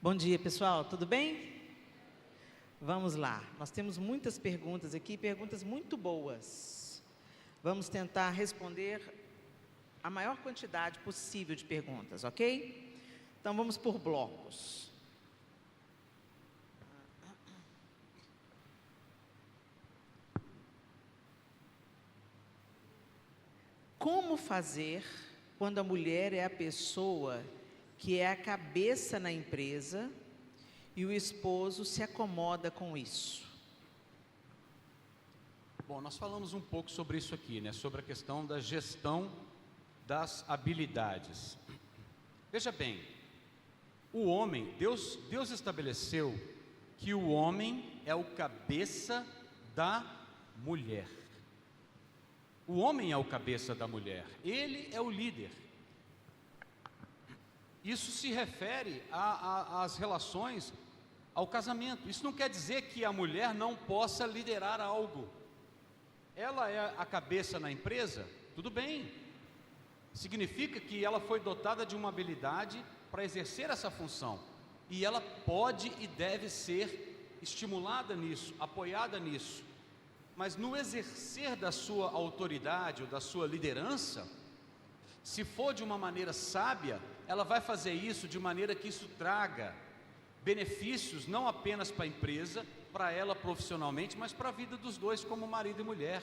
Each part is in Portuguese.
Bom dia, pessoal, tudo bem? Vamos lá, nós temos muitas perguntas aqui, perguntas muito boas. Vamos tentar responder a maior quantidade possível de perguntas, ok? Então vamos por blocos. Como fazer quando a mulher é a pessoa que é a cabeça na empresa e o esposo se acomoda com isso? Bom, nós falamos um pouco sobre isso aqui, né? Sobre a questão da gestão das habilidades. Veja bem, o homem, Deus estabeleceu que o homem é o cabeça da mulher. O homem é o cabeça da mulher, ele é o líder. Isso se refere às relações, ao casamento. Isso não quer dizer que a mulher não possa liderar algo. Ela é a cabeça na empresa, tudo bem. Significa que ela foi dotada de uma habilidade para exercer essa função. E ela pode e deve ser estimulada nisso, apoiada nisso. Mas no exercer da sua autoridade ou da sua liderança, se for de uma maneira sábia, ela vai fazer isso de maneira que isso traga benefícios não apenas para a empresa, para ela profissionalmente, mas para a vida dos dois como marido e mulher.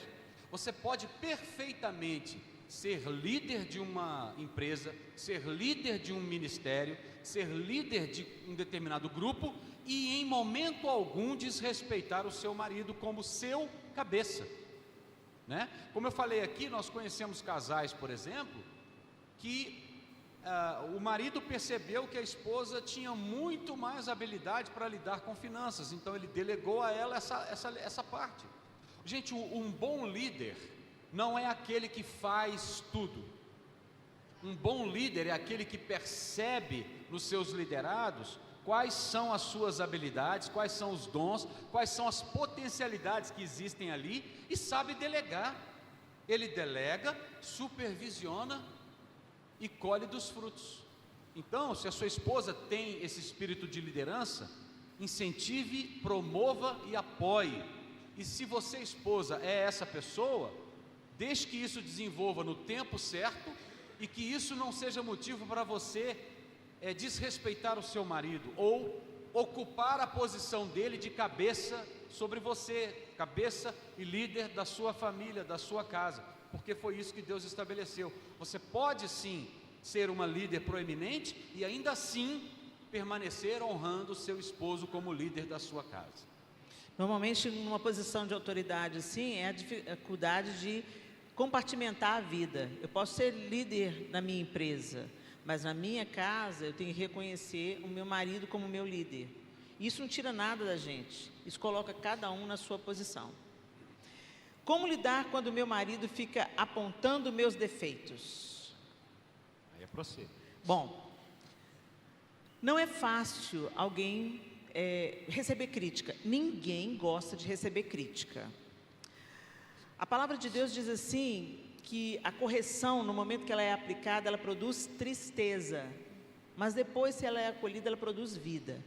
Você pode perfeitamente ser líder de uma empresa, ser líder de um ministério, ser líder de um determinado grupo e em momento algum desrespeitar o seu marido como seu cabeça, né? Como eu falei aqui, nós conhecemos casais, por exemplo, que o marido percebeu que a esposa tinha muito mais habilidade para lidar com finanças, então ele delegou a ela essa parte. Gente, um bom líder não é aquele que faz tudo. Um bom líder é aquele que percebe nos seus liderados quais são as suas habilidades, quais são os dons, quais são as potencialidades que existem ali e sabe delegar. Ele delega, supervisiona e colhe dos frutos. Então, se a sua esposa tem esse espírito de liderança, incentive, promova e apoie. E se você, esposa, é essa pessoa, deixe que isso desenvolva no tempo certo e que isso não seja motivo para você desrespeitar o seu marido ou ocupar a posição dele de cabeça sobre você, cabeça e líder da sua família, da sua casa, porque foi isso que Deus estabeleceu. Você pode sim ser uma líder proeminente e ainda assim permanecer honrando o seu esposo como líder da sua casa. Normalmente, numa posição de autoridade assim, é a dificuldade de compartimentar a vida. Eu posso ser líder na minha empresa, mas na minha casa eu tenho que reconhecer o meu marido como meu líder. Isso não tira nada da gente, isso coloca cada um na sua posição. Como lidar quando o meu marido fica apontando meus defeitos? Aí é para você. Bom, não é fácil alguém receber crítica. Ninguém gosta de receber crítica. A palavra de Deus diz assim, que a correção, no momento que ela é aplicada, ela produz tristeza, mas depois, se ela é acolhida, ela produz vida.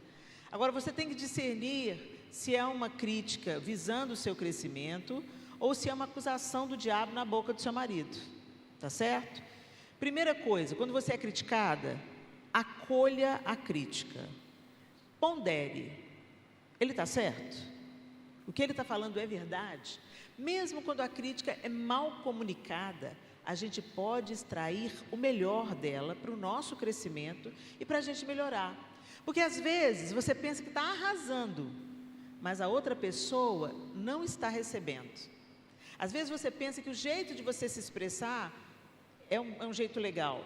Agora, você tem que discernir se é uma crítica visando o seu crescimento ou se é uma acusação do diabo na boca do seu marido, tá certo? Primeira coisa, quando você é criticada, acolha a crítica, pondere, ele está certo? O que ele está falando é verdade? Mesmo quando a crítica é mal comunicada, a gente pode extrair o melhor dela para o nosso crescimento e para a gente melhorar. Porque às vezes você pensa que está arrasando, mas a outra pessoa não está recebendo. Às vezes você pensa que o jeito de você se expressar é um jeito legal,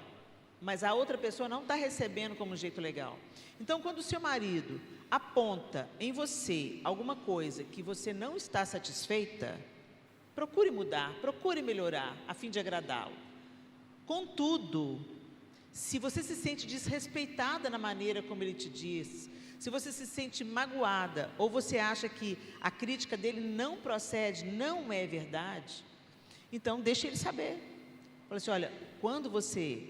mas a outra pessoa não está recebendo como um jeito legal. Então, quando o seu marido aponta em você alguma coisa que você não está satisfeita, procure mudar, procure melhorar, a fim de agradá-lo. Contudo, se você se sente desrespeitada na maneira como ele te diz, se você se sente magoada, ou você acha que a crítica dele não procede, não é verdade, então deixe ele saber. Fala assim, olha, quando você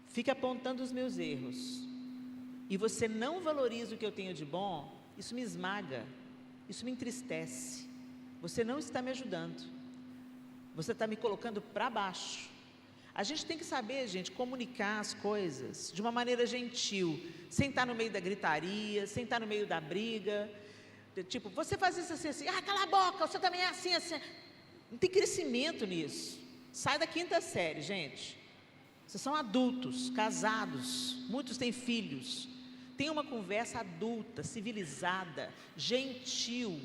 fica apontando os meus erros, e você não valoriza o que eu tenho de bom, isso me esmaga, isso me entristece. Você não está me ajudando, você está me colocando para baixo. A gente tem que saber, gente, comunicar as coisas de uma maneira gentil, sem estar no meio da gritaria, sem estar no meio da briga. Tipo, você faz isso assim, assim, cala a boca, você também é assim, assim. Não tem crescimento nisso. Sai da 5ª série, gente. Vocês são adultos, casados, muitos têm filhos. Tenha uma conversa adulta, civilizada, gentil.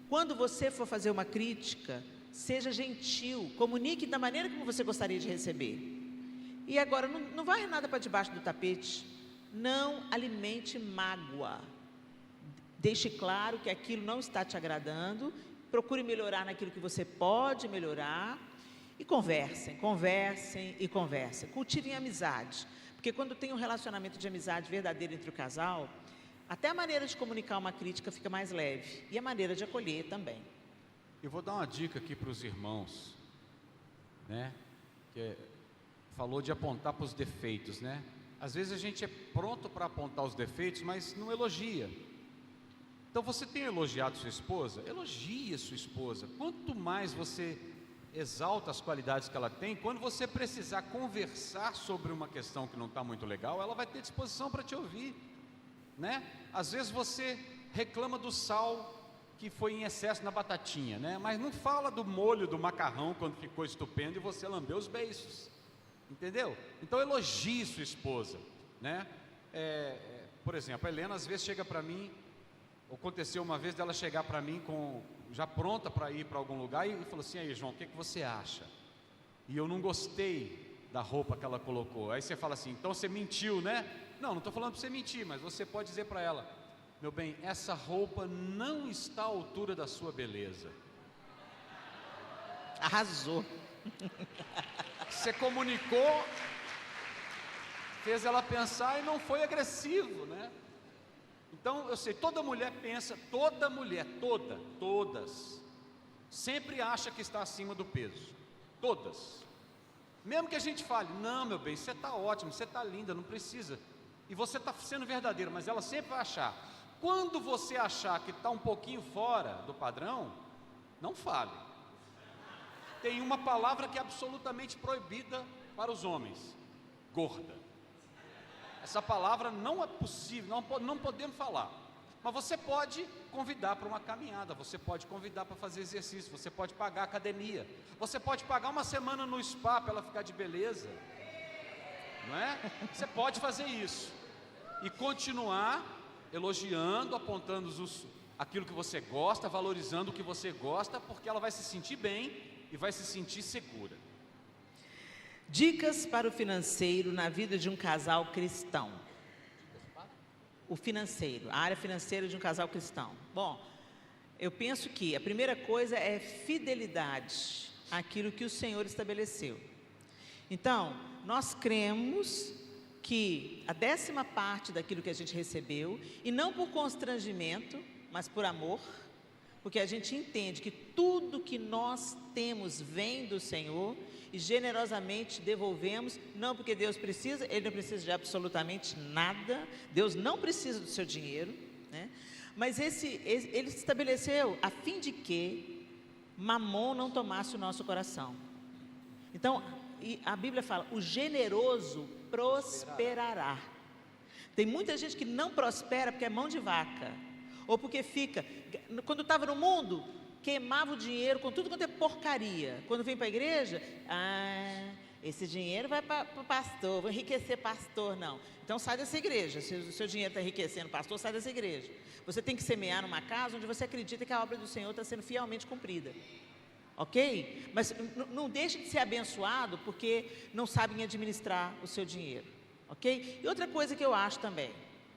Quando você for fazer uma crítica, seja gentil, comunique da maneira como você gostaria de receber. E agora, não vai nada para debaixo do tapete. Não alimente mágoa. Deixe claro que aquilo não está te agradando. Procure melhorar naquilo que você pode melhorar. E conversem, conversem e conversem. Cultivem amizade. Porque quando tem um relacionamento de amizade verdadeiro entre o casal, até a maneira de comunicar uma crítica fica mais leve. E a maneira de acolher também. Eu vou dar uma dica aqui para os irmãos, né? Falou de apontar para os defeitos, né? Às vezes a gente é pronto para apontar os defeitos, mas não elogia. Então você tem elogiado sua esposa? Elogie a sua esposa. Quanto mais você exalta as qualidades que ela tem, quando você precisar conversar sobre uma questão que não está muito legal, ela vai ter disposição para te ouvir, né? Às vezes você reclama do sal que foi em excesso na batatinha, né? Mas não fala do molho do macarrão quando ficou estupendo e você lambeu os beiços, entendeu? Então elogie sua esposa, né? Por exemplo, a Helena às vezes chega para mim, aconteceu uma vez dela chegar para mim já pronta para ir para algum lugar e falou assim, aí João, o que você acha? E eu não gostei da roupa que ela colocou. Aí você fala assim, então você mentiu, né? Não estou falando para você mentir, mas você pode dizer para ela, meu bem, essa roupa não está à altura da sua beleza. Arrasou. Você comunicou, fez ela pensar e não foi agressivo, né? Então, eu sei, toda mulher pensa, toda mulher, todas, sempre acha que está acima do peso, todas. Mesmo que a gente fale, não, meu bem, você está ótimo, você está linda, não precisa. E você está sendo verdadeiro, mas ela sempre vai achar. Quando você achar que está um pouquinho fora do padrão, não fale. Tem uma palavra que é absolutamente proibida para os homens: gorda. Essa palavra não é possível, não podemos falar. Mas você pode convidar para uma caminhada, você pode convidar para fazer exercício, você pode pagar academia, você pode pagar uma semana no spa para ela ficar de beleza, não é? Você pode fazer isso e continuar elogiando, apontando aquilo que você gosta, valorizando o que você gosta, porque ela vai se sentir bem e vai se sentir segura. Dicas para o financeiro na vida de um casal cristão. O financeiro, a área financeira de um casal cristão. Bom, eu penso que a primeira coisa é fidelidade àquilo que o Senhor estabeleceu. Então, nós cremos que a 10ª parte daquilo que a gente recebeu, e não por constrangimento, mas por amor, porque a gente entende que tudo que nós temos vem do Senhor e generosamente devolvemos, não porque Deus precisa, Ele não precisa de absolutamente nada, Deus não precisa do seu dinheiro, né? Mas Ele estabeleceu a fim de que Mamon não tomasse o nosso coração. Então, a Bíblia fala, o generoso prosperará. Tem muita gente que não prospera porque é mão de vaca, ou porque fica, quando estava no mundo, queimava o dinheiro com tudo quanto é porcaria. Quando vem para a igreja, esse dinheiro vai para o pastor, vou enriquecer pastor, não. Então sai dessa igreja, se o seu dinheiro está enriquecendo pastor, sai dessa igreja. Você tem que semear numa casa onde você acredita que a obra do Senhor está sendo fielmente cumprida. Ok? Mas não deixe de ser abençoado porque não sabem administrar o seu dinheiro. Ok? E outra coisa que eu acho também,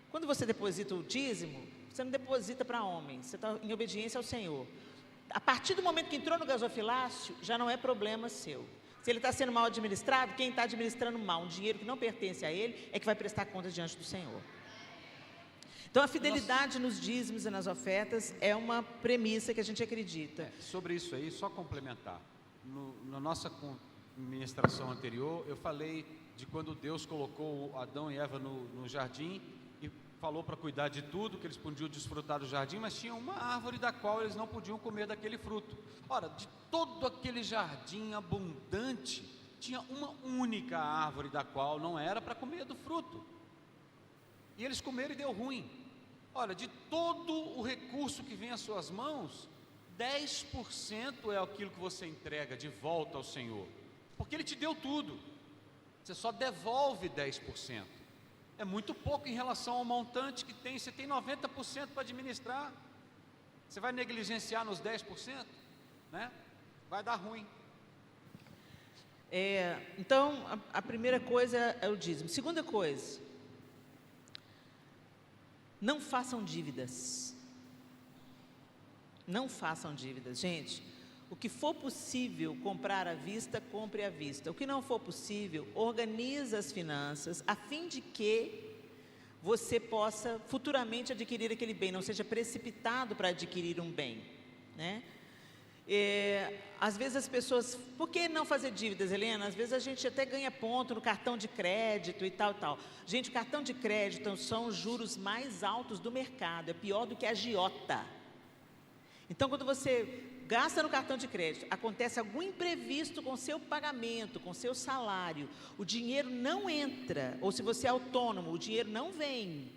quando você deposita o dízimo, você não deposita para homem, você está em obediência ao Senhor. A partir do momento que entrou no gasofilácio, já não é problema seu. Se ele está sendo mal administrado, quem está administrando mal um dinheiro que não pertence a ele, é que vai prestar conta diante do Senhor. Então a fidelidade nos dízimos e nas ofertas é uma premissa que a gente acredita. Sobre isso aí, só complementar. Na nossa ministração anterior, eu falei de quando Deus colocou Adão e Eva no jardim e falou para cuidar de tudo, que eles podiam desfrutar do jardim, mas tinha uma árvore da qual eles não podiam comer daquele fruto. Ora, de todo aquele jardim abundante, tinha uma única árvore da qual não era para comer do fruto. E eles comeram e deu ruim. Olha, de todo o recurso que vem às suas mãos, 10% é aquilo que você entrega de volta ao Senhor, porque Ele te deu tudo, você só devolve 10%, é muito pouco em relação ao montante que tem. Você tem 90% para administrar, você vai negligenciar nos 10%, né? Vai dar ruim. Então, a primeira coisa é o dízimo. Segunda coisa, não façam dívidas. Não façam dívidas, gente. O que for possível comprar à vista, compre à vista. O que não for possível, organize as finanças, a fim de que você possa futuramente adquirir aquele bem, não seja precipitado para adquirir um bem, né? Às vezes as pessoas, por que não fazer dívidas, Helena? Às vezes a gente até ganha ponto no cartão de crédito e tal, tal. Gente, o cartão de crédito são os juros mais altos do mercado, é pior do que a agiota. Então, quando você gasta no cartão de crédito, acontece algum imprevisto com seu pagamento, com seu salário, o dinheiro não entra, ou se você é autônomo, o dinheiro não vem,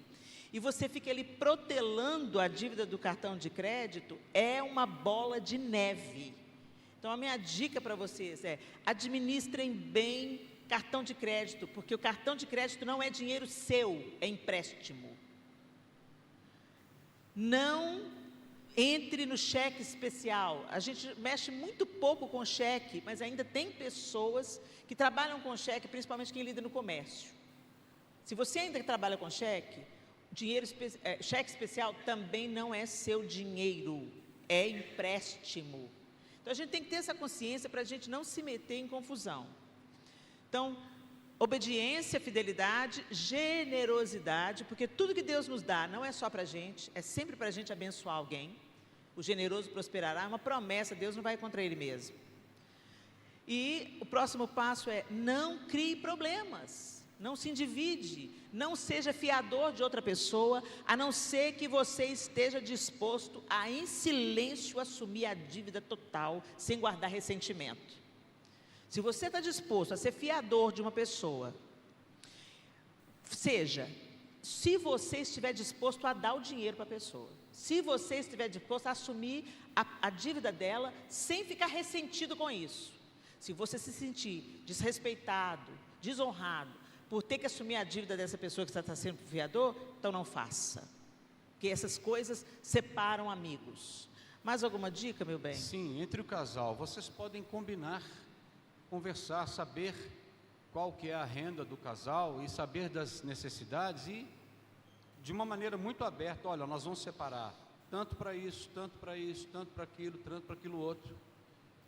e você fica ali protelando a dívida do cartão de crédito, é uma bola de neve. Então, a minha dica para vocês é: administrem bem cartão de crédito, porque o cartão de crédito não é dinheiro seu, é empréstimo. Não entre no cheque especial. A gente mexe muito pouco com cheque, mas ainda tem pessoas que trabalham com cheque, principalmente quem lida no comércio. Se você ainda trabalha com cheque, cheque especial também não é seu dinheiro, é empréstimo. Então a gente tem que ter essa consciência para a gente não se meter em confusão. Então, obediência, fidelidade, generosidade, porque tudo que Deus nos dá não é só para a gente, é sempre para a gente abençoar alguém. O generoso prosperará, é uma promessa, Deus não vai contra ele mesmo. E o próximo passo é: não crie problemas, não se endivide, não seja fiador de outra pessoa, a não ser que você esteja disposto a, em silêncio, assumir a dívida total, sem guardar ressentimento. Se você está disposto a ser fiador de uma pessoa, se você estiver disposto a dar o dinheiro para a pessoa, se você estiver disposto a assumir a dívida dela, sem ficar ressentido com isso. Se você se sentir desrespeitado, desonrado, por ter que assumir a dívida dessa pessoa que está sendo fiador, então não faça. Porque essas coisas separam amigos. Mais alguma dica, meu bem? Sim, entre o casal, vocês podem combinar, conversar, saber qual que é a renda do casal e saber das necessidades e, de uma maneira muito aberta: olha, nós vamos separar tanto para isso, tanto para isso, tanto para aquilo outro,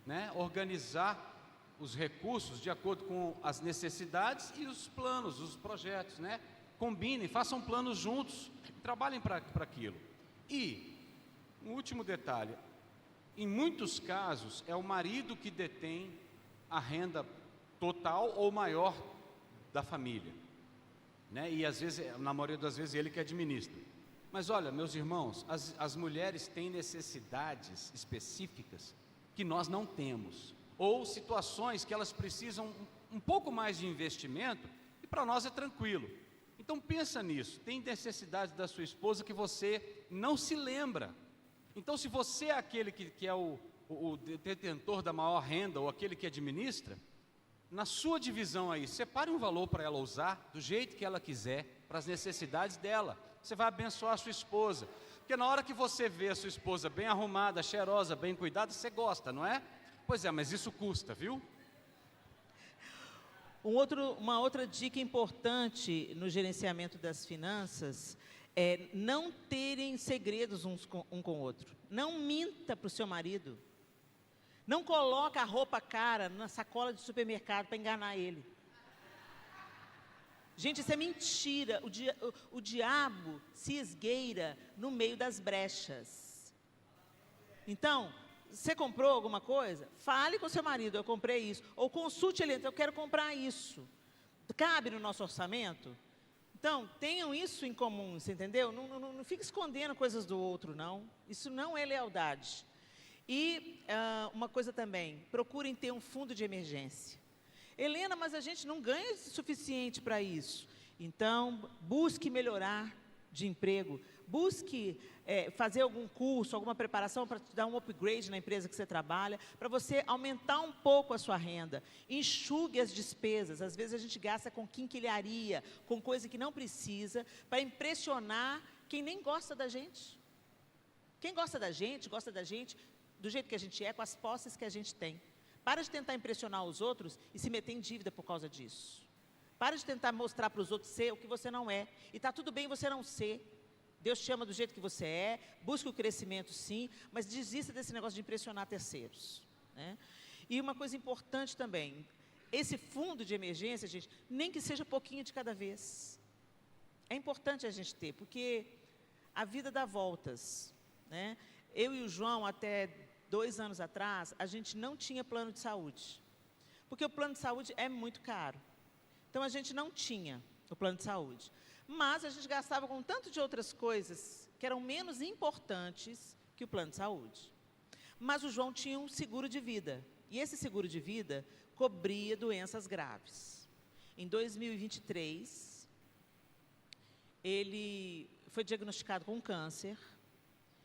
né? Organizar os recursos de acordo com as necessidades e os planos, os projetos, né? Combinem, façam planos juntos, trabalhem para aquilo. E um último detalhe: em muitos casos é o marido que detém a renda total ou maior da família, né? E às vezes, na maioria das vezes, ele que administra. Mas olha, meus irmãos, as mulheres têm necessidades específicas que nós não temos, ou situações que elas precisam um pouco mais de investimento, e para nós é tranquilo. Então pensa nisso, tem necessidades da sua esposa que você não se lembra. Então, se você é aquele que é o detentor da maior renda, ou aquele que administra, na sua divisão aí, separe um valor para ela usar do jeito que ela quiser, para as necessidades dela. Você vai abençoar a sua esposa, porque na hora que você vê a sua esposa bem arrumada, cheirosa, bem cuidada, você gosta, não é? Pois é, mas isso custa, viu? Uma outra dica importante no gerenciamento das finanças é não terem segredos um com o outro. Não minta para o seu marido. Não coloca a roupa cara na sacola de supermercado para enganar ele. Gente, isso é mentira. O diabo se esgueira no meio das brechas. Então, você comprou alguma coisa? Fale com seu marido: eu comprei isso. Ou consulte ele: eu quero comprar isso. Cabe no nosso orçamento? Então, tenham isso em comum, você entendeu? Não fique escondendo coisas do outro, não. Isso não é lealdade. E uma coisa também, procurem ter um fundo de emergência. Helena, mas a gente não ganha o suficiente para isso. Então, busque melhorar de emprego, busque fazer algum curso, alguma preparação para te dar um upgrade na empresa que você trabalha, para você aumentar um pouco a sua renda. Enxugue as despesas. Às vezes a gente gasta com quinquilharia, com coisa que não precisa, para impressionar quem nem gosta da gente. Quem gosta da gente do jeito que a gente é, com as posses que a gente tem. Para de tentar impressionar os outros e se meter em dívida por causa disso. Para de tentar mostrar para os outros ser o que você não é. E está tudo bem você não ser. Deus te ama do jeito que você é, busque o crescimento sim, mas desista desse negócio de impressionar terceiros. Né? E uma coisa importante também, esse fundo de emergência, gente, nem que seja pouquinho de cada vez. É importante a gente ter, porque a vida dá voltas. Né? Eu e o João, até 2 anos atrás, a gente não tinha plano de saúde. Porque o plano de saúde é muito caro. Então, a gente não tinha o plano de saúde. Mas a gente gastava com tanto de outras coisas que eram menos importantes que o plano de saúde. Mas o João tinha um seguro de vida. E esse seguro de vida cobria doenças graves. Em 2023, ele foi diagnosticado com câncer.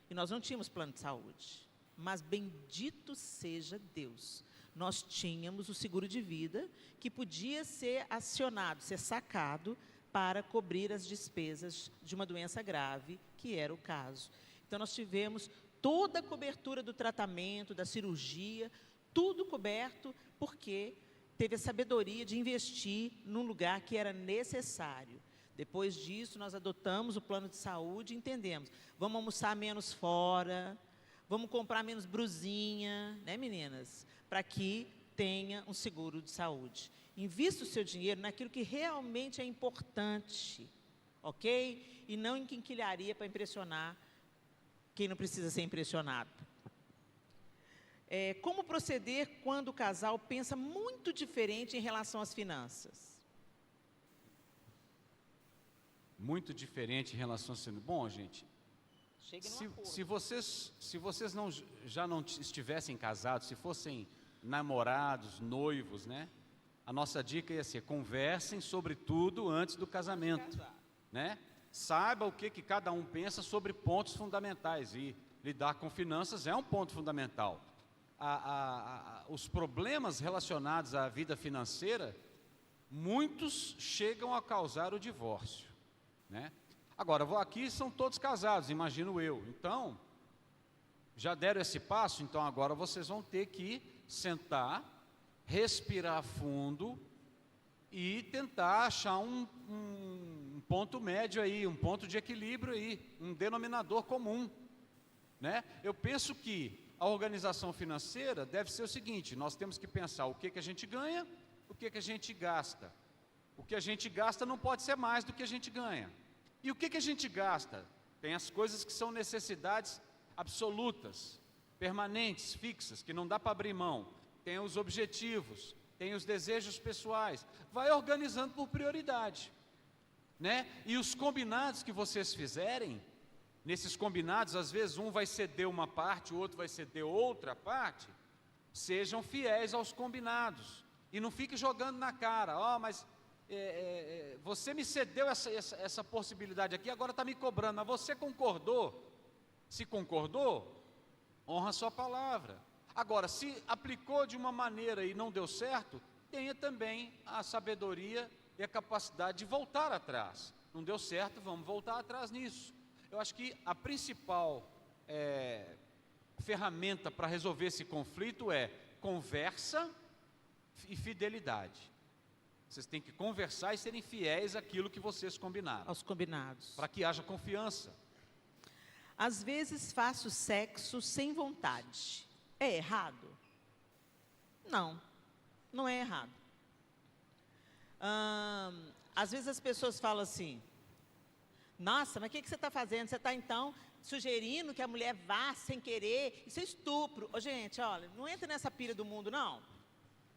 E nós não tínhamos plano de saúde. Mas bendito seja Deus. Nós tínhamos o seguro de vida que podia ser acionado, ser sacado para cobrir as despesas de uma doença grave, que era o caso. Então, nós tivemos toda a cobertura do tratamento, da cirurgia, tudo coberto, porque teve a sabedoria de investir num lugar que era necessário. Depois disso, nós adotamos o plano de saúde e entendemos, vamos almoçar menos fora, vamos comprar menos brusinha, né, meninas? Para que tenha um seguro de saúde. Invista o seu dinheiro naquilo que realmente é importante, ok? E não em quinquilharia para impressionar quem não precisa ser impressionado. Como proceder quando o casal pensa muito diferente em relação às finanças? Muito diferente em relação a sendo bom, gente. Se vocês já não estivessem casados, se fossem namorados, noivos, né? A nossa dica ia ser: conversem sobre tudo antes do casamento, né? Saiba o que cada um pensa sobre pontos fundamentais, e lidar com finanças é um ponto fundamental. Os problemas relacionados à vida financeira, muitos chegam a causar o divórcio, né? Agora, aqui são todos casados, imagino eu. Então, já deram esse passo, então agora vocês vão ter que sentar, respirar fundo e tentar achar um ponto médio aí, um ponto de equilíbrio aí, um denominador comum, né? Eu penso que a organização financeira deve ser o seguinte: nós temos que pensar o que a gente ganha, o que a gente gasta. O que a gente gasta não pode ser mais do que a gente ganha. E o que a gente gasta? Tem as coisas que são necessidades absolutas, permanentes, fixas, que não dá para abrir mão. Tem os objetivos, tem os desejos pessoais. Vai organizando por prioridade, né? E os combinados que vocês fizerem, nesses combinados, às vezes um vai ceder uma parte, o outro vai ceder outra parte. Sejam fiéis aos combinados e não fique jogando na cara: mas você me cedeu essa possibilidade aqui, agora está me cobrando, mas você concordou. Se concordou, honra a sua palavra. Agora, se aplicou de uma maneira e não deu certo, tenha também a sabedoria e a capacidade de voltar atrás. Não deu certo, vamos voltar atrás nisso. Eu acho que a principal ferramenta para resolver esse conflito é conversa e fidelidade. Vocês têm que conversar e serem fiéis àquilo que vocês combinaram. Aos combinados. Para que haja confiança. Às vezes faço sexo sem vontade. É errado? Não, não é errado. Às vezes as pessoas falam assim: nossa, mas o que você está fazendo? Você está então sugerindo que a mulher vá sem querer? Isso é estupro. Gente, olha, não entra nessa pilha do mundo, não.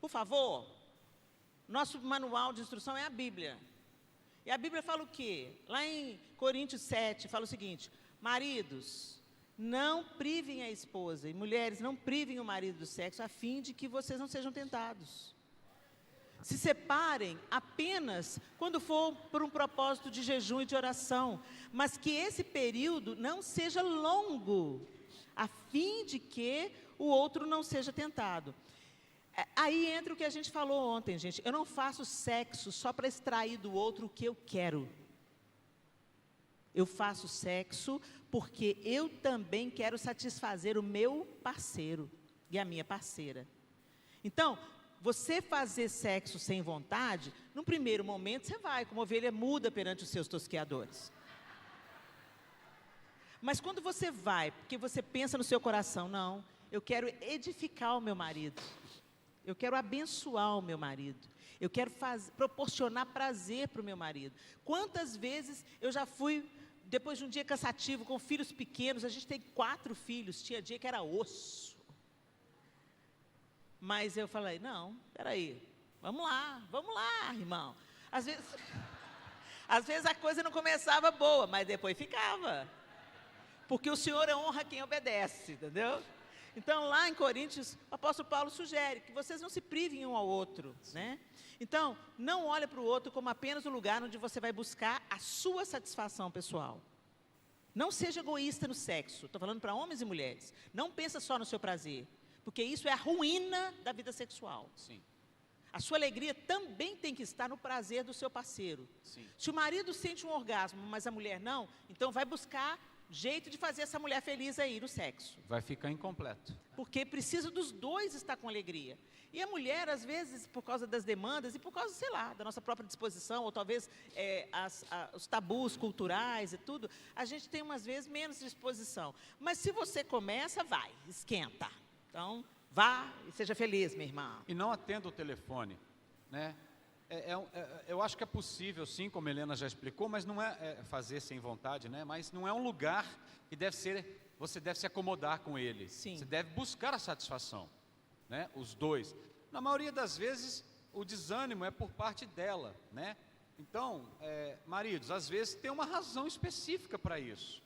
Por favor. Nosso manual de instrução é a Bíblia. E a Bíblia fala o quê? Lá em Coríntios 7, fala o seguinte: maridos, não privem a esposa, e mulheres, não privem o marido do sexo, a fim de que vocês não sejam tentados. Se separem apenas quando for por um propósito de jejum e de oração, mas que esse período não seja longo, a fim de que o outro não seja tentado. Aí entra o que a gente falou ontem, gente. Eu não faço sexo só para extrair do outro o que eu quero. Eu faço sexo porque eu também quero satisfazer o meu parceiro e a minha parceira. Então, você fazer sexo sem vontade, no primeiro momento você vai, como ovelha muda perante os seus tosqueadores. Mas quando você vai, porque você pensa no seu coração, não, eu quero edificar o meu marido. Eu quero abençoar o meu marido. Eu quero proporcionar prazer para o meu marido. Quantas vezes eu já fui, depois de um dia cansativo, com filhos pequenos, a gente tem 4 filhos, tinha dia que era osso. Mas eu falei, não, peraí, vamos lá, irmão. Às vezes a coisa não começava boa, mas depois ficava. Porque o Senhor honra quem obedece, entendeu? Então, lá em Coríntios, o apóstolo Paulo sugere que vocês não se privem um ao outro, né? Então, não olhe para o outro como apenas o lugar onde você vai buscar a sua satisfação pessoal. Não seja egoísta no sexo, estou falando para homens e mulheres. Não pensa só no seu prazer, porque isso é a ruína da vida sexual. Sim. A sua alegria também tem que estar no prazer do seu parceiro. Sim. Se o marido sente um orgasmo, mas a mulher não, então vai buscar jeito de fazer essa mulher feliz aí no sexo. Vai ficar incompleto. Porque precisa dos dois estar com alegria. E a mulher, às vezes, por causa das demandas e por causa, sei lá, da nossa própria disposição, ou talvez os tabus culturais e tudo, a gente tem umas vezes menos disposição. Mas se você começa, vai, esquenta. Então, vá e seja feliz, minha irmã. E não atenda o telefone, né? Eu acho que é possível, sim, como a Helena já explicou, mas não é fazer sem vontade, né? Mas não é um lugar que você deve se acomodar com ele. Sim. Você deve buscar a satisfação, né? Os dois. Na maioria das vezes, o desânimo é por parte dela, né? Então, maridos, às vezes tem uma razão específica para isso,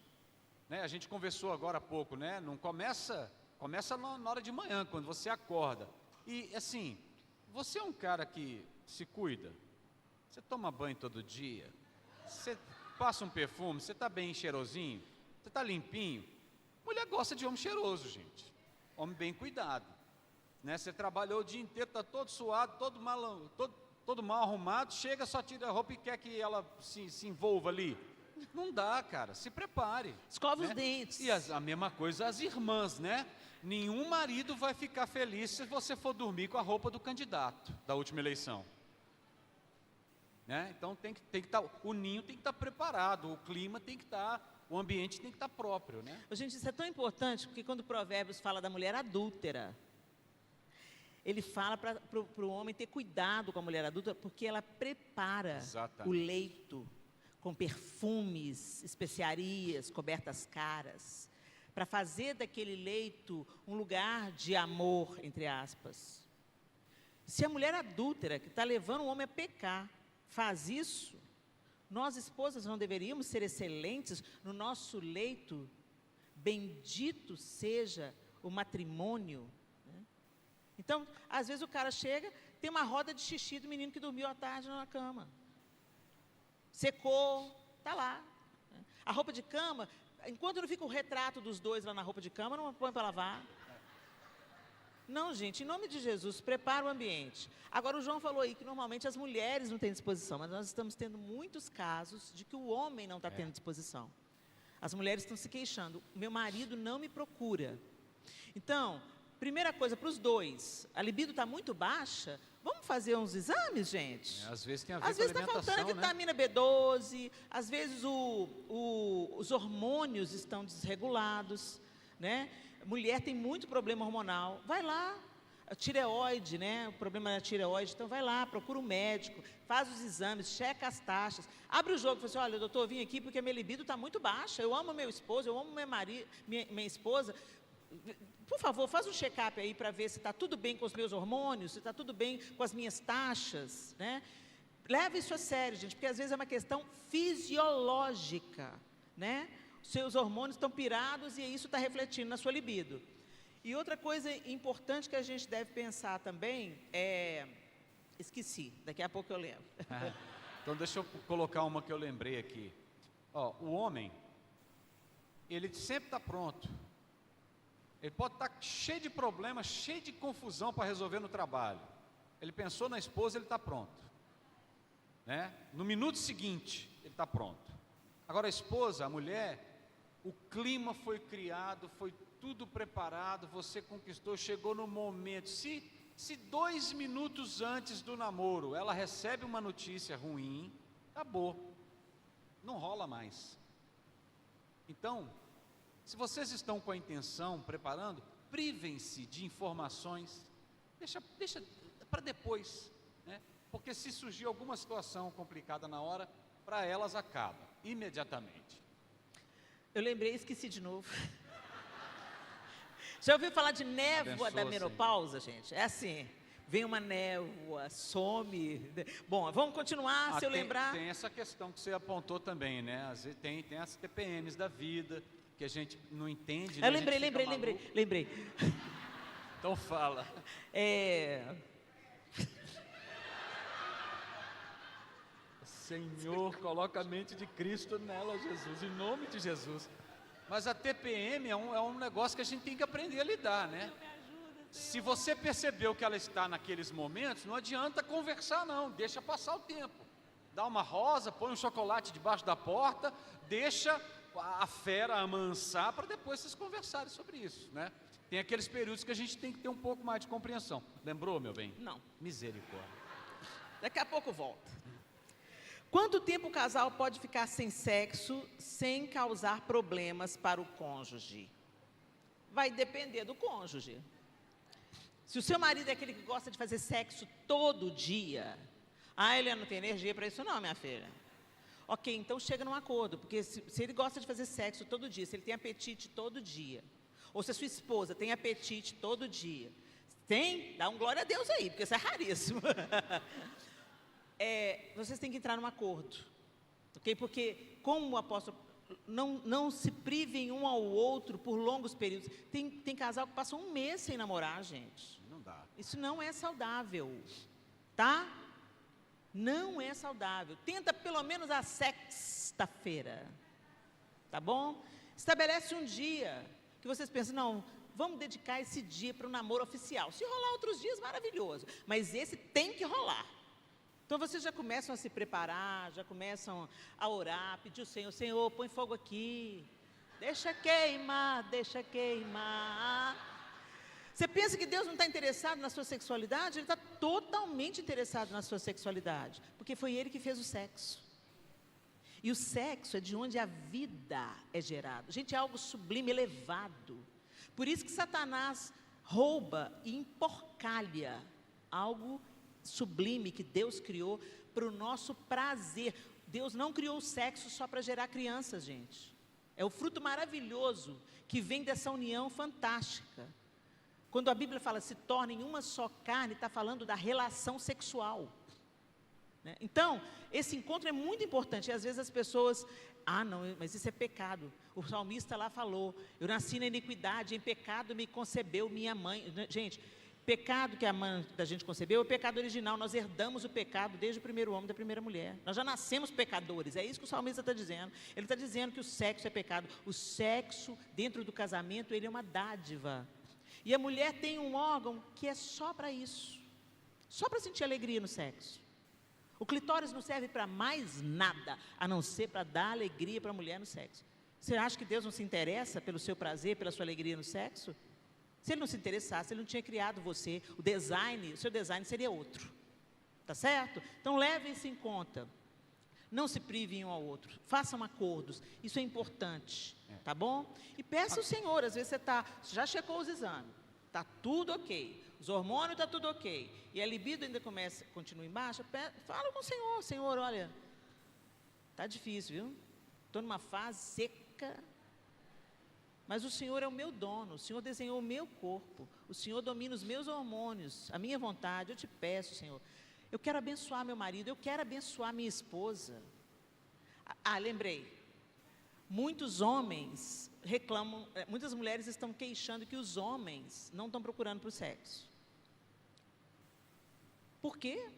né? A gente conversou agora há pouco, né? Não começa na hora de manhã, quando você acorda. E assim, você é um cara que se cuida, você toma banho todo dia, você passa um perfume, você está bem cheirosinho, você está limpinho. Mulher gosta de homem cheiroso, gente, homem bem cuidado, né? Você trabalhou o dia inteiro, está todo suado, todo mal arrumado, chega, só tira a roupa e quer que ela se envolva ali. Não dá, cara, se prepare. Escova né? os dentes. E a mesma coisa as irmãs, né? Nenhum marido vai ficar feliz se você for dormir com a roupa do candidato da última eleição. Né? Então tem que estar, o ninho tem que estar preparado, o clima tem que estar, o ambiente tem que estar próprio, né? Gente, isso é tão importante, porque quando o Provérbios fala da mulher adúltera, ele fala para o homem ter cuidado com a mulher adúltera, porque ela prepara Exatamente. o leito com perfumes, especiarias, cobertas caras, para fazer daquele leito um lugar de amor, entre aspas. Se a mulher adúltera, que está levando o homem a pecar, faz isso, nós esposas não deveríamos ser excelentes no nosso leito? Bendito seja o matrimônio. Né? Então, às vezes o cara chega, tem uma roda de xixi do menino que dormiu à tarde na cama. Secou, está lá. Né? A roupa de cama, enquanto não fica o retrato dos dois lá na roupa de cama, não põe para lavar. Não, gente, em nome de Jesus, prepara o ambiente. Agora, o João falou aí que normalmente as mulheres não têm disposição, mas nós estamos tendo muitos casos de que o homem não está tendo disposição. As mulheres estão se queixando, meu marido não me procura. Então, primeira coisa para os dois, a libido está muito baixa, vamos fazer uns exames, gente? Às vezes tem a ver Às com vezes está faltando alimentação, né? vitamina B12, às vezes os hormônios estão desregulados, né? Mulher tem muito problema hormonal, vai lá, a tireoide, né? O problema da tireoide, então vai lá, procura um médico, faz os exames, checa as taxas, abre o jogo e fala assim, olha, doutor, eu vim aqui porque a minha libido está muito baixa, eu amo meu esposo, eu amo minha esposa, por favor, faz um check-up aí para ver se está tudo bem com os meus hormônios, se está tudo bem com as minhas taxas, né? Leve isso a sério, gente, porque às vezes é uma questão fisiológica, né? Seus hormônios estão pirados e isso está refletindo na sua libido. E outra coisa importante que a gente deve pensar também é... Esqueci, daqui a pouco eu lembro. Então deixa eu colocar uma que eu lembrei aqui. Ó, o homem, ele sempre está pronto. Ele pode estar cheio de problemas, cheio de confusão para resolver no trabalho. Ele pensou na esposa, ele está pronto, né? No minuto seguinte, ele está pronto. Agora a esposa, a mulher, o clima foi criado, foi tudo preparado, você conquistou, chegou no momento. Se 2 minutos antes do namoro ela recebe uma notícia ruim, acabou, não rola mais. Então, se vocês estão com a intenção, preparando, privem-se de informações, deixa para depois, né? Porque se surgir alguma situação complicada na hora, para elas acaba, imediatamente. Eu lembrei, esqueci de novo. Já ouviu falar de névoa da menopausa, gente? É assim, vem uma névoa, some. Bom, vamos continuar, se eu lembrar. Tem essa questão que você apontou também, né? Às vezes tem as TPMs da vida, que a gente não entende. Eu lembrei. Então fala. Senhor, coloca a mente de Cristo nela, Jesus, em nome de Jesus. Mas a TPM é um negócio que a gente tem que aprender a lidar, né? Se você percebeu que ela está naqueles momentos, não adianta conversar não, deixa passar o tempo. Dá uma rosa, põe um chocolate debaixo da porta, deixa a fera amansar para depois vocês conversarem sobre isso, né? Tem aqueles períodos que a gente tem que ter um pouco mais de compreensão. Lembrou, meu bem? Não. Misericórdia. Daqui a pouco volta. Quanto tempo o casal pode ficar sem sexo sem causar problemas para o cônjuge? Vai depender do cônjuge. Se o seu marido é aquele que gosta de fazer sexo todo dia, ele não tem energia para isso não, minha filha. Ok, então chega num acordo, porque se ele gosta de fazer sexo todo dia, se ele tem apetite todo dia, ou se a sua esposa tem apetite todo dia, dá um glória a Deus aí, porque isso é raríssimo. Vocês têm que entrar num acordo, ok? Porque, como o apóstolo, não se privem um ao outro por longos períodos. Tem casal que passa um mês sem namorar, gente. Não dá. Isso não é saudável, tá? Não é saudável. Tenta pelo menos a sexta-feira, tá bom? Estabelece um dia que vocês pensam, não, vamos dedicar esse dia para o namoro oficial. Se rolar outros dias, maravilhoso. Mas esse tem que rolar. Então vocês já começam a se preparar, já começam a orar, pedir ao Senhor, Senhor, põe fogo aqui, deixa queimar. Você pensa que Deus não está interessado na sua sexualidade? Ele está totalmente interessado na sua sexualidade, porque foi Ele que fez o sexo. E o sexo é de onde a vida é gerada. Gente, é algo sublime, elevado. Por isso que Satanás rouba e emporcalha algo sublime que Deus criou para o nosso prazer. Deus não criou o sexo só para gerar crianças, gente. É o fruto maravilhoso que vem dessa união fantástica. Quando a Bíblia fala se tornem uma só carne, está falando da relação sexual, né? Então, esse encontro é muito importante. E às vezes as pessoas, não, mas isso é pecado. O salmista lá falou, eu nasci na iniquidade, em pecado me concebeu minha mãe. Gente, pecado que a mãe da gente concebeu é o pecado original. Nós herdamos o pecado desde o primeiro homem da primeira mulher. Nós já nascemos pecadores, é isso que o salmista está dizendo. Ele está dizendo que o sexo é pecado. O sexo dentro do casamento, ele é uma dádiva. E a mulher tem um órgão que é só para isso, só para sentir alegria no sexo. O clitóris não serve para mais nada, a não ser para dar alegria para a mulher no sexo. Você acha que Deus não se interessa pelo seu prazer, pela sua alegria no sexo? Se Ele não se interessasse, Ele não tinha criado você. O seu design seria outro. Tá certo? Então leve isso em conta. Não se privem um ao outro. Façam acordos. Isso é importante. Tá bom? E peça ao Senhor. Às vezes você já checou os exames. Está tudo ok. Os hormônios está tudo ok. E a libido ainda continua em baixa. Fala com o Senhor. Senhor, olha, está difícil, viu? Estou numa fase seca. Mas o Senhor é o meu dono, o Senhor desenhou o meu corpo, o Senhor domina os meus hormônios, a minha vontade. Eu te peço, Senhor, Eu quero abençoar meu marido, eu quero abençoar minha esposa. Lembrei. Muitos homens reclamam, muitas mulheres estão queixando que os homens não estão procurando para o sexo. Por quê?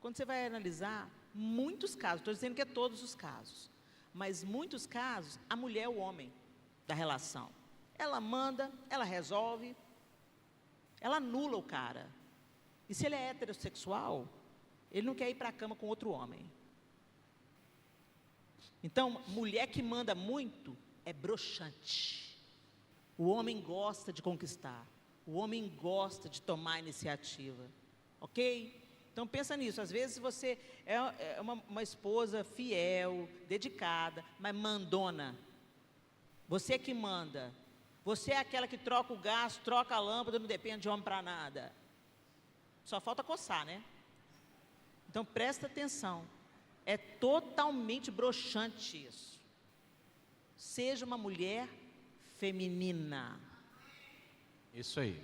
Quando você vai analisar, muitos casos, estou dizendo que é todos os casos, mas muitos casos, a mulher é o homem da relação. Ela manda, ela resolve, ela anula o cara. E se ele é heterossexual, ele não quer ir para a cama com outro homem. Então, mulher que manda muito é broxante. O homem gosta de conquistar. O homem gosta de tomar iniciativa. Ok? Então, pensa nisso. Às vezes você é uma esposa fiel, dedicada, mas mandona. Você que manda. Você é aquela que troca o gás, troca a lâmpada, não depende de homem para nada. Só falta coçar, né? Então, presta atenção. É totalmente broxante isso. Seja uma mulher feminina. Isso aí.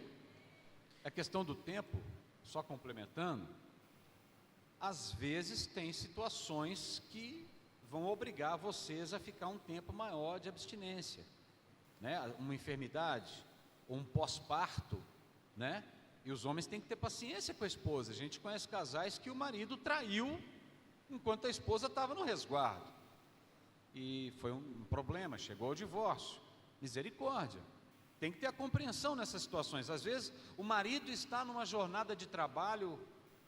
A questão do tempo, só complementando, às vezes tem situações que vão obrigar vocês a ficar um tempo maior de abstinência, né? Uma enfermidade, ou um pós-parto, né? E os homens têm que ter paciência com a esposa. A gente conhece casais que o marido traiu enquanto a esposa estava no resguardo. E foi um problema, chegou ao divórcio. Misericórdia. Tem que ter a compreensão nessas situações. Às vezes, o marido está numa jornada de trabalho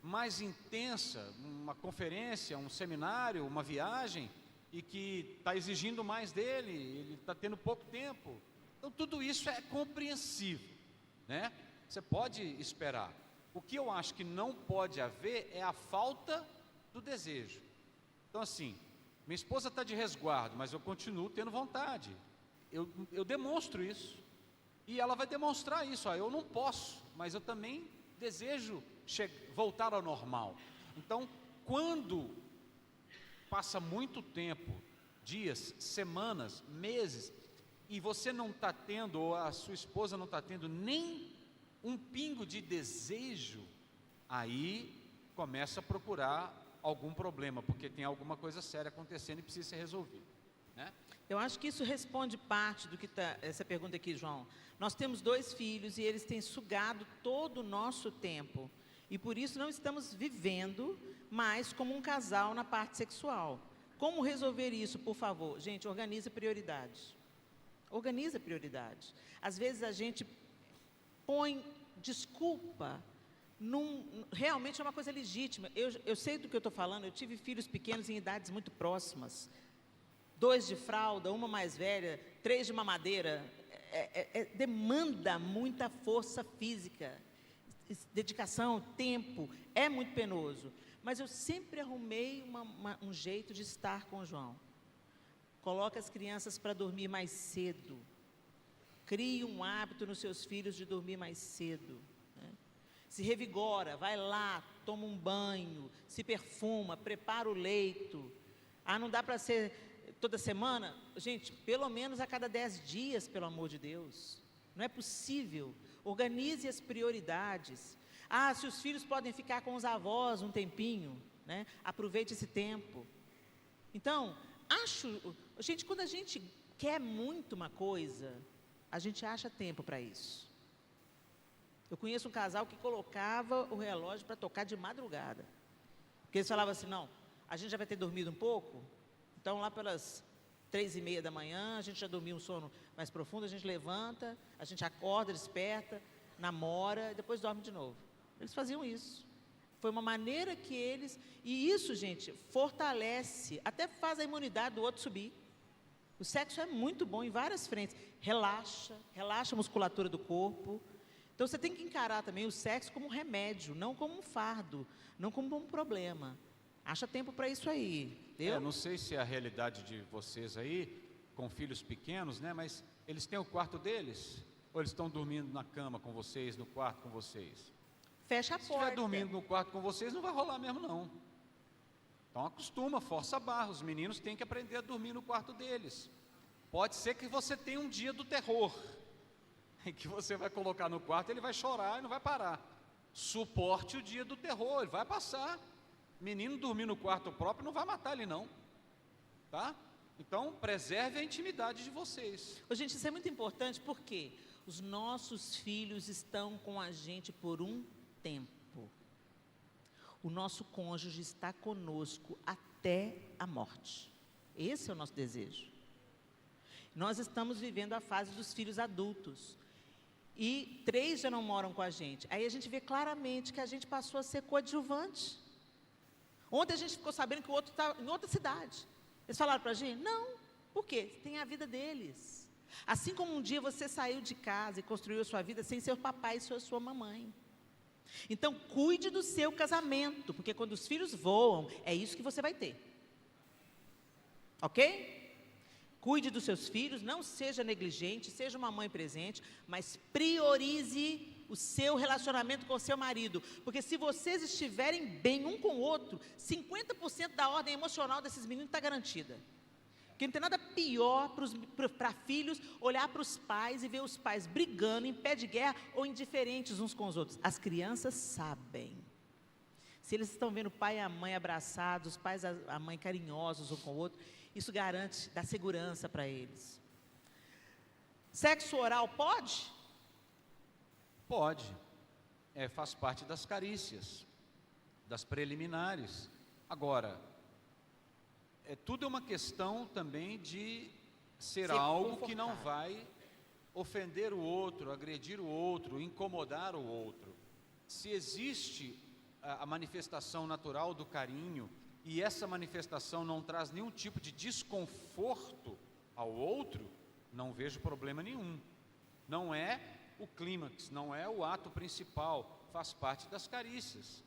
mais intensa, uma conferência, um seminário, uma viagem, e que está exigindo mais dele, ele está tendo pouco tempo. Então, tudo isso é compreensível, né? Você pode esperar. O que eu acho que não pode haver é a falta do desejo. Então, assim, minha esposa está de resguardo, mas eu continuo tendo vontade. Eu demonstro isso. E ela vai demonstrar isso. Eu não posso, mas eu também desejo voltar ao normal. Então, quando passa muito tempo, dias, semanas, meses, e você não está tendo, ou a sua esposa não está tendo nem um pingo de desejo, aí começa a procurar algum problema, porque tem alguma coisa séria acontecendo e precisa ser resolvido, né? Eu acho que isso responde parte do que está, essa pergunta aqui, João. Nós temos 2 filhos e eles têm sugado todo o nosso tempo. E por isso não estamos vivendo mais como um casal na parte sexual. Como resolver isso, por favor? Gente, organiza prioridades. Organiza prioridades. Às vezes a gente põe desculpa, realmente é uma coisa legítima. Eu sei do que eu estou falando, eu tive filhos pequenos em idades muito próximas. 2 de fralda, uma mais velha, 3 de mamadeira. Demanda muita força física, dedicação, tempo, é muito penoso. Mas eu sempre arrumei um jeito de estar com o João. Coloca as crianças para dormir mais cedo. Crie um hábito nos seus filhos de dormir mais cedo, né? Se revigora, vai lá, toma um banho, se perfuma, prepara o leito. Não dá para ser toda semana? Gente, pelo menos a cada 10 dias, pelo amor de Deus. Não é possível. Organize as prioridades. Se os filhos podem ficar com os avós um tempinho, né? Aproveite esse tempo. Então, gente, quando a gente quer muito uma coisa, a gente acha tempo para isso. Eu conheço um casal que colocava o relógio para tocar de madrugada. Porque eles falavam assim, não, a gente já vai ter dormido um pouco, então lá pelas 3:30 da manhã, a gente já dormiu um sono mais profundo, a gente levanta, a gente acorda, desperta, namora, e depois dorme de novo. Eles faziam isso. Foi uma maneira que eles... E isso, gente, fortalece, até faz a imunidade do outro subir. O sexo é muito bom em várias frentes. Relaxa a musculatura do corpo. Então, você tem que encarar também o sexo como um remédio, não como um fardo, não como um problema. Acha tempo para isso aí, entendeu? Não sei se é a realidade de vocês aí, com filhos pequenos, né? Mas eles têm o quarto deles? Ou eles estão dormindo na cama com vocês, no quarto com vocês? Fecha a porta. Se estiver dormindo no quarto com vocês, não vai rolar mesmo, não. Então acostuma, força a barra. Os meninos têm que aprender a dormir no quarto deles. Pode ser que você tenha um dia do terror, em que você vai colocar no quarto, ele vai chorar e não vai parar. suporte o dia do terror, ele vai passar. Menino dormir no quarto próprio não vai matar ele não, tá? Então, preserve a intimidade de vocês. Ô, gente, isso é muito importante porque os nossos filhos estão com a gente por um tempo. O nosso cônjuge está conosco até a morte. Esse é o nosso desejo. Nós estamos vivendo a fase dos filhos adultos. E 3 já não moram com a gente. Aí a gente vê claramente que a gente passou a ser coadjuvante. Ontem a gente ficou sabendo que o outro está em outra cidade. Eles falaram para a gente? Não. Por quê? Tem a vida deles. Assim como um dia você saiu de casa e construiu a sua vida sem seu papai e sua mamãe. Então, cuide do seu casamento, porque quando os filhos voam, é isso que você vai ter. Ok? Cuide dos seus filhos, não seja negligente, seja uma mãe presente, mas priorize o seu relacionamento com o seu marido, porque se vocês estiverem bem um com o outro, 50% da ordem emocional desses meninos está garantida. Porque não tem nada pior para filhos olhar para os pais e ver os pais brigando em pé de guerra ou indiferentes uns com os outros. As crianças sabem. Se eles estão vendo o pai e a mãe abraçados, os pais e a mãe carinhosos um com o outro, isso garante, dá segurança para eles. Sexo oral pode? Pode, faz parte das carícias, das preliminares. Agora, tudo é uma questão também de ser algo que não vai ofender o outro, agredir o outro, incomodar o outro. Se existe a manifestação natural do carinho, e essa manifestação não traz nenhum tipo de desconforto ao outro, não vejo problema nenhum. Não é o clímax, não é o ato principal, faz parte das carícias,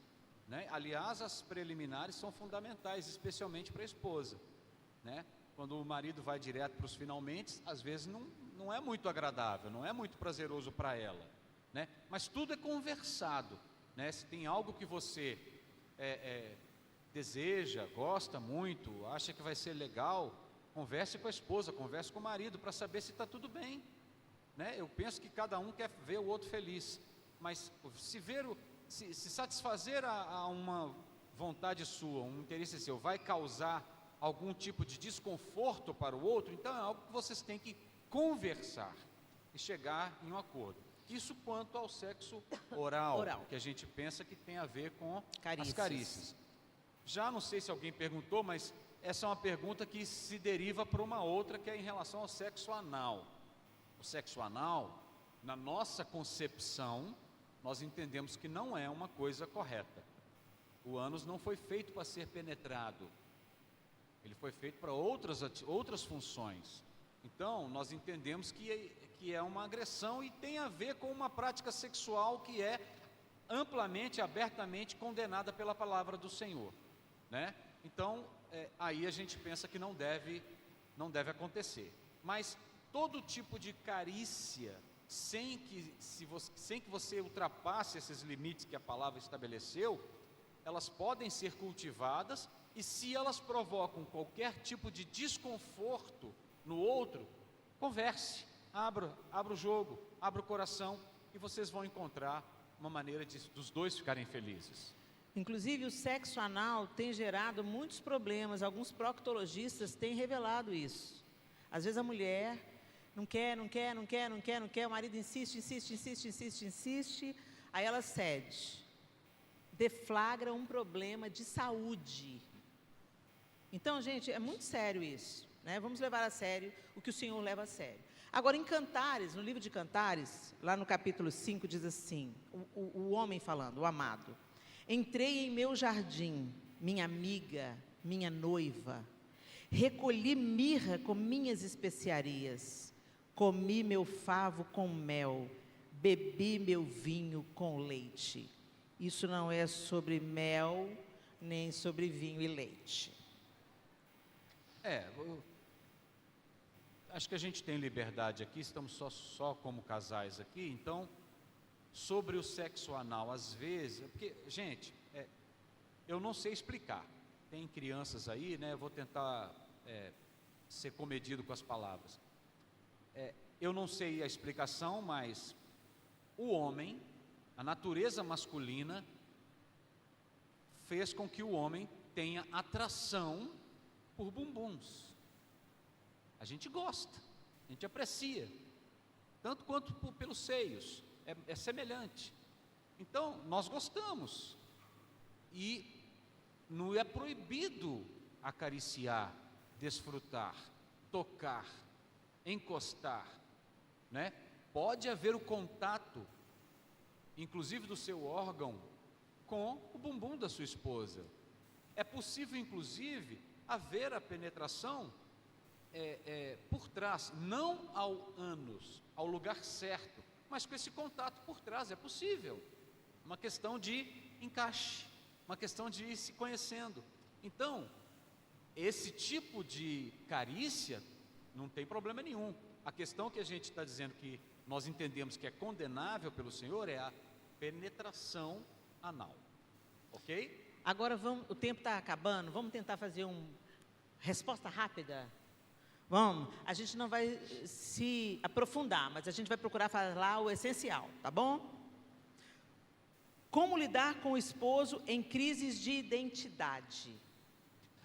né? Aliás, as preliminares são fundamentais, especialmente para a esposa, né? Quando o marido vai direto para os finalmente, às vezes não é muito agradável, não é muito prazeroso para ela, né? Mas tudo é conversado, né? Se tem algo que você deseja, gosta muito, acha que vai ser legal, converse com a esposa, converse com o marido para saber se está tudo bem, né? Eu penso que cada um quer ver o outro feliz, mas se satisfazer a uma vontade sua, um interesse seu, vai causar algum tipo de desconforto para o outro, então é algo que vocês têm que conversar e chegar em um acordo. Isso quanto ao sexo oral. Que a gente pensa que tem a ver com as carícias. Já não sei se alguém perguntou, mas essa é uma pergunta que se deriva para uma outra, que é em relação ao sexo anal. O sexo anal, na nossa concepção, nós entendemos que não é uma coisa correta. O ânus não foi feito para ser penetrado. Ele foi feito para outras funções. Então, nós entendemos que é uma agressão e tem a ver com uma prática sexual que é amplamente, abertamente condenada pela palavra do Senhor, né? Então, aí a gente pensa que não deve acontecer. Mas todo tipo de carícia, sem que você ultrapasse esses limites que a palavra estabeleceu, elas podem ser cultivadas, e se elas provocam qualquer tipo de desconforto no outro, converse, abra o jogo, abra o coração, e vocês vão encontrar uma maneira dos dois ficarem felizes. Inclusive, o sexo anal tem gerado muitos problemas. Alguns proctologistas têm revelado isso. Às vezes a mulher não quer, o marido insiste, aí ela cede. Deflagra um problema de saúde. Então, gente, é muito sério isso, né? Vamos levar a sério o que o Senhor leva a sério. Agora, em Cantares, no livro de Cantares, lá no capítulo 5, diz assim, o homem falando, o amado: entrei em meu jardim, minha amiga, minha noiva, recolhi mirra com minhas especiarias, comi meu favo com mel, bebi meu vinho com leite. Isso não é sobre mel, nem sobre vinho e leite. Acho que a gente tem liberdade aqui, estamos só como casais aqui, então, sobre o sexo anal, às vezes, porque, gente, eu não sei explicar, tem crianças aí, né, eu vou tentar ser comedido com as palavras. Eu não sei a explicação, mas o homem A natureza masculina fez com que o homem tenha atração por bumbuns. A gente gosta, a gente aprecia, tanto quanto pelos seios, é semelhante. Então, nós gostamos, e não é proibido acariciar, desfrutar, tocar, encostar, né? Pode haver o contato, inclusive do seu órgão, com o bumbum da sua esposa. É possível, inclusive, haver a penetração por trás, não ao ânus, ao lugar certo, mas com esse contato por trás, é possível. Uma questão de encaixe, uma questão de ir se conhecendo. Então, esse tipo de carícia não tem problema nenhum. A questão que a gente está dizendo que nós entendemos que é condenável pelo Senhor é a penetração anal. Ok? Agora o tempo está acabando, vamos tentar fazer uma resposta rápida? Vamos, a gente não vai se aprofundar, mas a gente vai procurar falar o essencial, tá bom? Como lidar com o esposo em crises de identidade?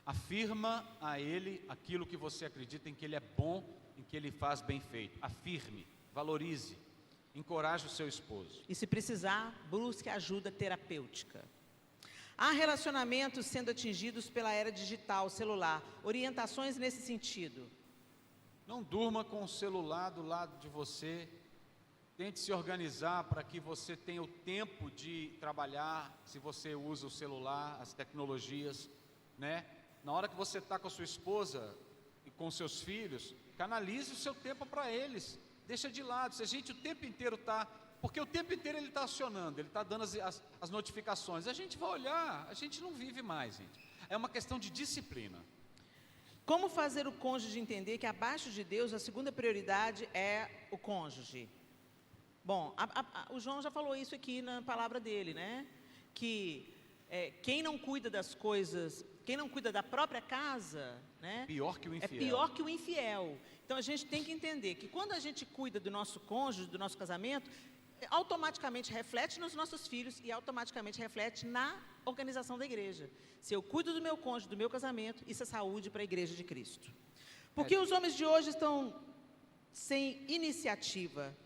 Afirma a ele aquilo que você acredita em que ele é bom, em que ele faz bem feito. Afirme, valorize, encoraje o seu esposo. E se precisar, busque ajuda terapêutica. Há relacionamentos sendo atingidos pela era digital, celular. Orientações nesse sentido? Não durma com o celular do lado de você. Tente se organizar para que você tenha o tempo de trabalhar, se você usa o celular, as tecnologias, né? Na hora que você está com a sua esposa e com seus filhos, canalize o seu tempo para eles. Deixa de lado. Se a gente o tempo inteiro está... Porque o tempo inteiro ele está acionando, ele está dando as notificações. A gente vai olhar, a gente não vive mais, gente. É uma questão de disciplina. Como fazer o cônjuge entender que abaixo de Deus a segunda prioridade é o cônjuge? Bom, o João já falou isso aqui na palavra dele, né? Que quem não cuida das coisas, quem não cuida da própria casa, né? Pior que o infiel. É pior que o infiel. Então a gente tem que entender que quando a gente cuida do nosso cônjuge, do nosso casamento, automaticamente reflete nos nossos filhos e automaticamente reflete na organização da igreja. Se eu cuido do meu cônjuge, do meu casamento, isso é saúde para a igreja de Cristo. Porque os homens de hoje estão sem iniciativa,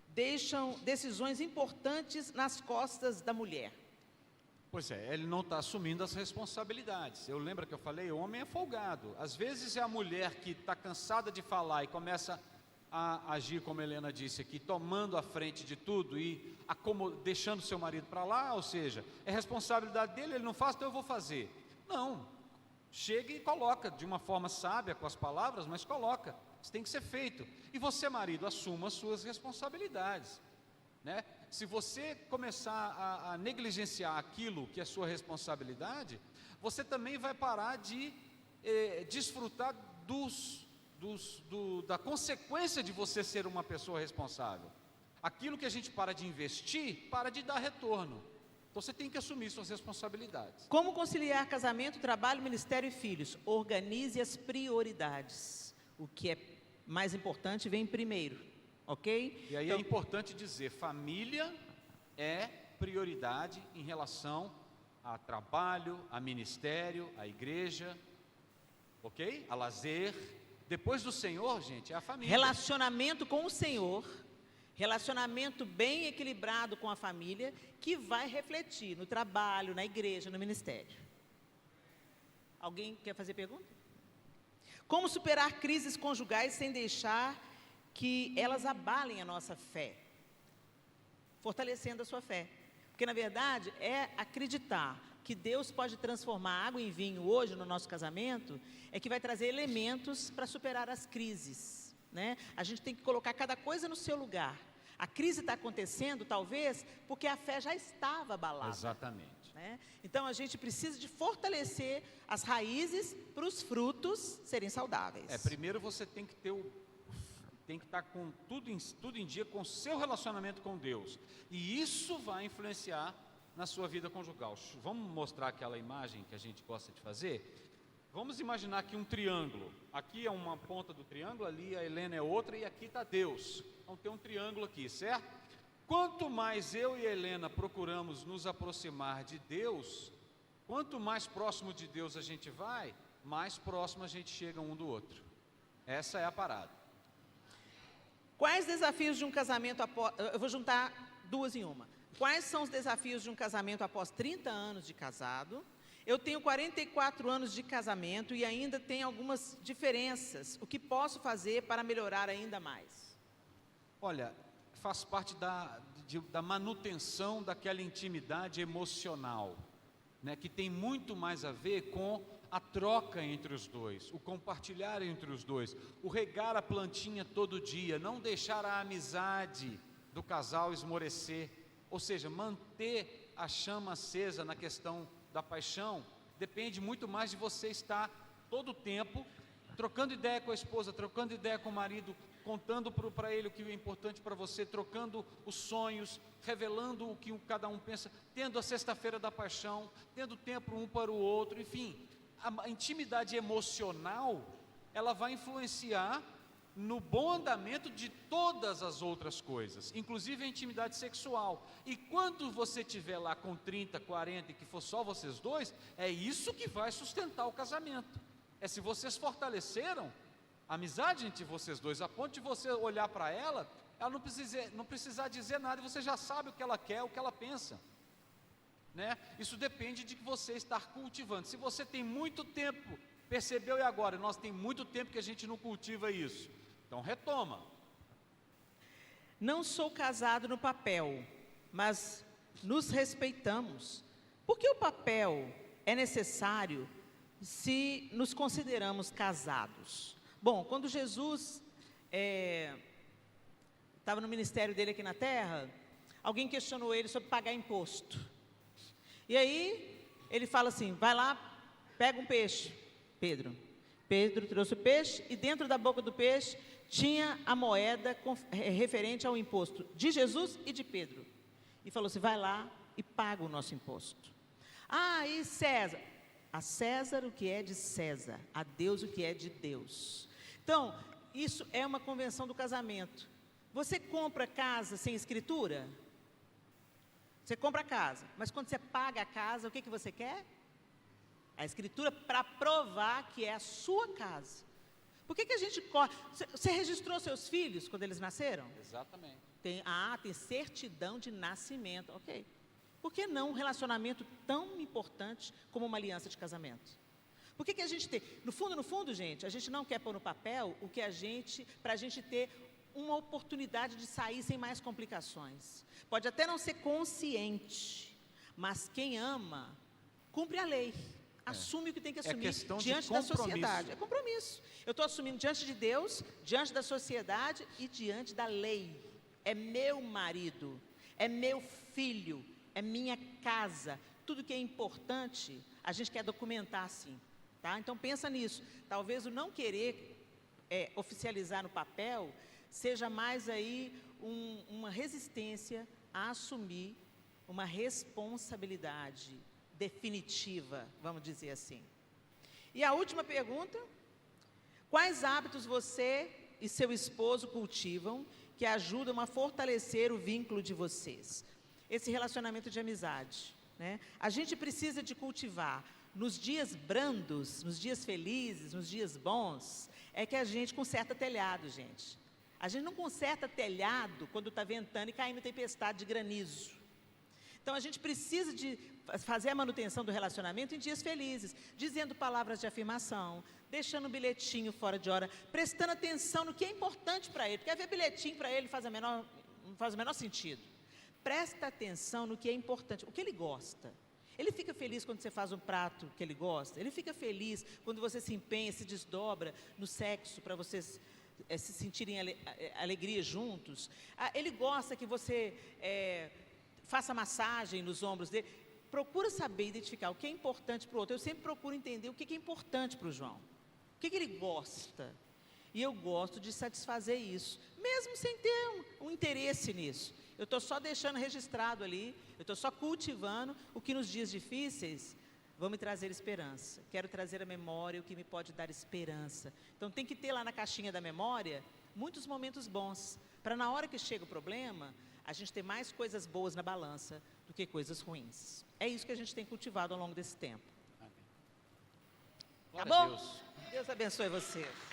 deixam decisões importantes nas costas da mulher. Pois é, ele não está assumindo as responsabilidades. Eu lembro que eu falei, o homem é folgado. Às vezes é a mulher que está cansada de falar e começa a agir, como a Helena disse aqui, tomando a frente de tudo e deixando seu marido para lá, ou seja, é responsabilidade dele, ele não faz, então eu vou fazer. Não, chega e coloca, de uma forma sábia com as palavras, mas coloca, isso tem que ser feito. E você, marido, assuma as suas responsabilidades, né? Se você começar a negligenciar aquilo que é sua responsabilidade, você também vai parar de desfrutar da consequência de você ser uma pessoa responsável. Aquilo que a gente para de investir, para de dar retorno. Então você tem que assumir suas responsabilidades. Como conciliar casamento, trabalho, ministério e filhos? Organize as prioridades. O que é mais importante vem primeiro, ok? E aí então, é importante dizer, família é prioridade em relação a trabalho, a ministério, a igreja, ok? A lazer. Depois do Senhor, gente, é a família. Relacionamento com o Senhor, relacionamento bem equilibrado com a família, que vai refletir no trabalho, na igreja, no ministério. Alguém quer fazer pergunta? Como superar crises conjugais sem deixar que elas abalem a nossa fé? Fortalecendo a sua fé. Porque, na verdade, é acreditar que Deus pode transformar água em vinho hoje no nosso casamento, é que vai trazer elementos para superar as crises, né? A gente tem que colocar cada coisa no seu lugar. A crise está acontecendo, talvez, porque a fé já estava abalada. Exatamente. Né? Então, a gente precisa de fortalecer as raízes para os frutos serem saudáveis. Primeiro você tem que estar com tudo em dia com o seu relacionamento com Deus. E isso vai influenciar na sua vida conjugal. Vamos mostrar aquela imagem que a gente gosta de fazer? Vamos imaginar aqui um triângulo. Aqui é uma ponta do triângulo, ali a Helena é outra e aqui está Deus. Então tem um triângulo aqui, certo? quanto mais eu e Helena procuramos nos aproximar de Deus, quanto mais próximo de Deus a gente vai, mais próximo a gente chega um do outro. Essa é a parada. Quais desafios de um casamento após... Eu vou juntar duas em uma. Quais são os desafios de um casamento após 30 anos de casado? Eu tenho 44 anos de casamento e ainda tem algumas diferenças. O que posso fazer para melhorar ainda mais? Olha, faz parte da manutenção daquela intimidade emocional, né, que tem muito mais a ver com a troca entre os dois, o compartilhar entre os dois, o regar a plantinha todo dia, não deixar a amizade do casal esmorecer, ou seja, manter a chama acesa na questão da paixão, depende muito mais de você estar todo o tempo trocando ideia com a esposa, trocando ideia com o marido, contando para ele o que é importante para você, trocando os sonhos, revelando o que cada um pensa, tendo a sexta-feira da paixão, tendo tempo um para o outro, enfim, a intimidade emocional, ela vai influenciar no bom andamento de todas as outras coisas, inclusive a intimidade sexual. E quando você estiver lá com 30, 40 e que for só vocês dois, é isso que vai sustentar o casamento. É se vocês fortaleceram a amizade entre vocês dois, a ponto de você olhar para ela não precisar dizer nada e você já sabe o que ela quer, o que ela pensa, né? Isso depende de que você estar cultivando. Se você tem muito tempo, percebeu e agora? Nós tem muito tempo que a gente não cultiva isso. Então retoma. Não sou casado no papel, mas nos respeitamos. Por que o papel é necessário se nos consideramos casados? Bom, quando Jesus estava no ministério dele aqui na terra, alguém questionou ele sobre pagar imposto. E aí, ele fala assim, vai lá, pega um peixe, Pedro. Pedro trouxe o peixe e dentro da boca do peixe tinha a moeda referente ao imposto de Jesus e de Pedro. E falou assim, vai lá e paga o nosso imposto. Ah, e César? A César o que é de César, a Deus o que é de Deus. Então, isso é uma convenção do casamento. Você compra casa sem escritura? Você compra a casa, mas quando você paga a casa, o que você quer? A escritura para provar que é a sua casa. Por que a gente corre? Você registrou seus filhos quando eles nasceram? Exatamente. Tem certidão de nascimento, ok. Por que não um relacionamento tão importante como uma aliança de casamento? Por que a gente tem? No fundo, gente, a gente não quer pôr no papel o que para a gente ter uma oportunidade de sair sem mais complicações. Pode até não ser consciente, mas quem ama, cumpre a lei. Assume o que tem que assumir diante da sociedade. É compromisso. Eu estou assumindo diante de Deus, diante da sociedade e diante da lei. É meu marido, é meu filho, é minha casa. Tudo que é importante, a gente quer documentar assim. Tá? Então pensa nisso. Talvez o não querer oficializar no papel seja mais aí uma resistência a assumir uma responsabilidade definitiva, vamos dizer assim. E a última pergunta, quais hábitos você e seu esposo cultivam que ajudam a fortalecer o vínculo de vocês? Esse relacionamento de amizade, né? A gente precisa de cultivar nos dias brandos, nos dias felizes, nos dias bons, é que a gente conserta telhado, gente. A gente não conserta telhado quando está ventando e caindo tempestade de granizo. Então, a gente precisa de fazer a manutenção do relacionamento em dias felizes, dizendo palavras de afirmação, deixando um bilhetinho fora de hora, prestando atenção no que é importante para ele, porque haver bilhetinho para ele não faz o menor sentido. Presta atenção no que é importante, o que ele gosta. Ele fica feliz quando você faz um prato que ele gosta, ele fica feliz quando você se empenha, se desdobra no sexo para vocês se sentirem alegria juntos. Ele gosta que você faça massagem nos ombros dele. Procura saber identificar o que é importante para o outro. Eu sempre procuro entender o que é importante para o João. O que ele gosta. E eu gosto de satisfazer isso, mesmo sem ter um interesse nisso. Eu estou só deixando registrado ali, eu estou só cultivando o que nos dias difíceis vão me trazer esperança. Quero trazer à memória o que me pode dar esperança. Então tem que ter lá na caixinha da memória muitos momentos bons, para na hora que chega o problema, a gente ter mais coisas boas na balança do que coisas ruins. É isso que a gente tem cultivado ao longo desse tempo. Amém. Tá Glória a bom? Deus. Deus abençoe vocês.